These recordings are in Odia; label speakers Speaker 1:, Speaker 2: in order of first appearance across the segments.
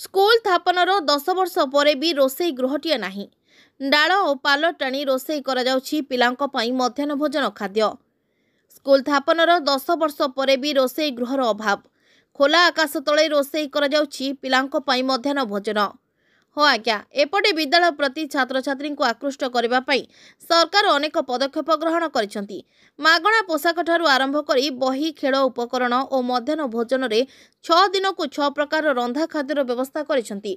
Speaker 1: ସ୍କୁଲ ସ୍ଥାପନର 10 ବର୍ଷ ପରେ ବି ରୋଷେଇ ଗୃହଟିଏ ନାହିଁ। ଡାଳ ଓ ପାଲ ଟାଣି ରୋଷେଇ କରାଯାଉଛି ପିଲାଙ୍କ ପାଇଁ ମଧ୍ୟାହ୍ନ ଭୋଜନ ଖାଦ୍ୟ। ସ୍କୁଲ ସ୍ଥାପନର 10 ବର୍ଷ ପରେ ବି ରୋଷେଇ ଗୃହର ଅଭାବ। ଖୋଲା ଆକାଶ ତଳେ ରୋଷେଇ କରାଯାଉଛି ପିଲାଙ୍କ ପାଇଁ ମଧ୍ୟାହ୍ନ ଭୋଜନ। ହଁ ଆଜ୍ଞା, ଏପଟେ ବିଦ୍ୟାଳୟ ପ୍ରତି ଛାତ୍ରଛାତ୍ରୀଙ୍କୁ ଆକୃଷ୍ଟ କରିବା ପାଇଁ ସରକାର ଅନେକ ପଦକ୍ଷେପ ଗ୍ରହଣ କରିଛନ୍ତି। ମାଗଣା ପୋଷାକଠାରୁ ଆରମ୍ଭ କରି ବହି, ଖେଳ ଉପକରଣ ଓ ମଧ୍ୟାହ୍ନ ଭୋଜନରେ 6 ଦିନକୁ 6 ପ୍ରକାର ରନ୍ଧା ଖାଦ୍ୟର ବ୍ୟବସ୍ଥା କରିଛନ୍ତି।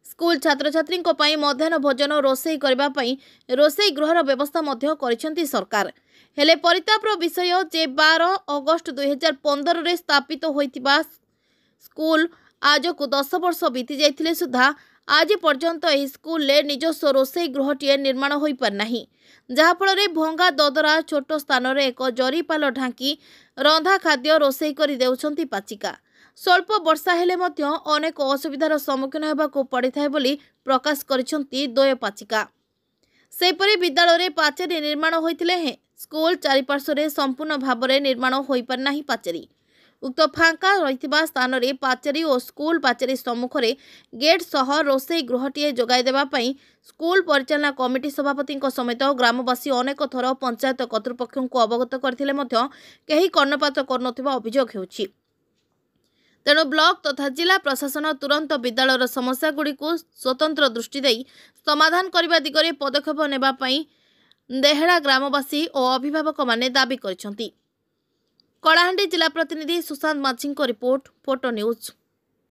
Speaker 1: ସ୍କୁଲ ଛାତ୍ରଛାତ୍ରୀଙ୍କ ପାଇଁ ମଧ୍ୟାହ୍ନ ଭୋଜନ ରୋଷେଇ କରିବା ପାଇଁ ରୋଷେଇ ଗୃହର ବ୍ୟବସ୍ଥା ମଧ୍ୟ କରିଛନ୍ତି ସରକାର। ହେଲେ ପରିତାପର ବିଷୟ ଯେ 12 ଅଗଷ୍ଟ 2015ରେ ସ୍ଥାପିତ ହୋଇଥିବା ସ୍କୁଲ ଆଜକୁ 10 ବର୍ଷ ବିତି ଯାଇଥିଲେ ସୁଦ୍ଧା ଆଜି ପର୍ଯ୍ୟନ୍ତ ଏହି ସ୍କୁଲରେ ନିଜସ୍ୱ ରୋଷେଇ ଗୃହଟିଏ ନିର୍ମାଣ ହୋଇପାରିନାହିଁ। ଯାହାଫଳରେ ଭଙ୍ଗା ଦଦରା ଛୋଟ ସ୍ଥାନରେ ଏକ ଜରିପାଲ ଢାଙ୍କି ରନ୍ଧା ଖାଦ୍ୟ ରୋଷେଇ କରି ଦେଉଛନ୍ତି ପାଚିକା। ସ୍ୱଳ୍ପ ବର୍ଷା ହେଲେ ମଧ୍ୟ ଅନେକ ଅସୁବିଧାର ସମ୍ମୁଖୀନ ହେବାକୁ ପଡ଼ିଥାଏ ବୋଲି ପ୍ରକାଶ କରିଛନ୍ତି ଦ୍ୱୟ ପାଚିକା। ସେହିପରି ବିଦ୍ୟାଳୟରେ ପାଚେରୀ ନିର୍ମାଣ ହୋଇଥିଲେ ହେଁ ସ୍କୁଲ ଚାରିପାର୍ଶ୍ୱରେ ସମ୍ପୂର୍ଣ୍ଣ ଭାବରେ ନିର୍ମାଣ ହୋଇପାରିନାହିଁ ପାଚେରୀ। ଉକ୍ତ ଫାଙ୍କା ରହିଥିବା ସ୍ଥାନରେ ପାଚେରୀ ଓ ସ୍କୁଲ ପାଚେରୀ ସମ୍ମୁଖରେ ଗେଟ୍ ସହ ରୋଷେଇ ଗୃହଟିଏ ଯୋଗାଇ ଦେବା ପାଇଁ ସ୍କୁଲ ପରିଚାଳନା କମିଟି ସଭାପତିଙ୍କ ସମେତ ଗ୍ରାମବାସୀ ଅନେକ ଥର ପଞ୍ଚାୟତ କର୍ତ୍ତୃପକ୍ଷଙ୍କୁ ଅବଗତ କରିଥିଲେ ମଧ୍ୟ କେହି କର୍ଣ୍ଣପାତ କରୁନଥିବା ଅଭିଯୋଗ ହେଉଛି। ତେଣୁ ବ୍ଲକ ତଥା ଜିଲ୍ଲା ପ୍ରଶାସନ ତୁରନ୍ତ ବିଦ୍ୟାଳୟର ସମସ୍ୟାଗୁଡ଼ିକୁ ସ୍ୱତନ୍ତ୍ର ଦୃଷ୍ଟି ଦେଇ ସମାଧାନ କରିବା ଦିଗରେ ପଦକ୍ଷେପ ନେବା ପାଇଁ ଦେହେଡ଼ା ଗ୍ରାମବାସୀ ଓ ଅଭିଭାବକମାନେ ଦାବି କରିଛନ୍ତି। କଳାହାଣ୍ଡି ଜିଲ୍ଲା ପ୍ରତିନିଧି ସୁଶାନ୍ତ ମାଝୀଙ୍କ ରିପୋର୍ଟ, ଫୋଟୋ ନ୍ୟୁଜ୍।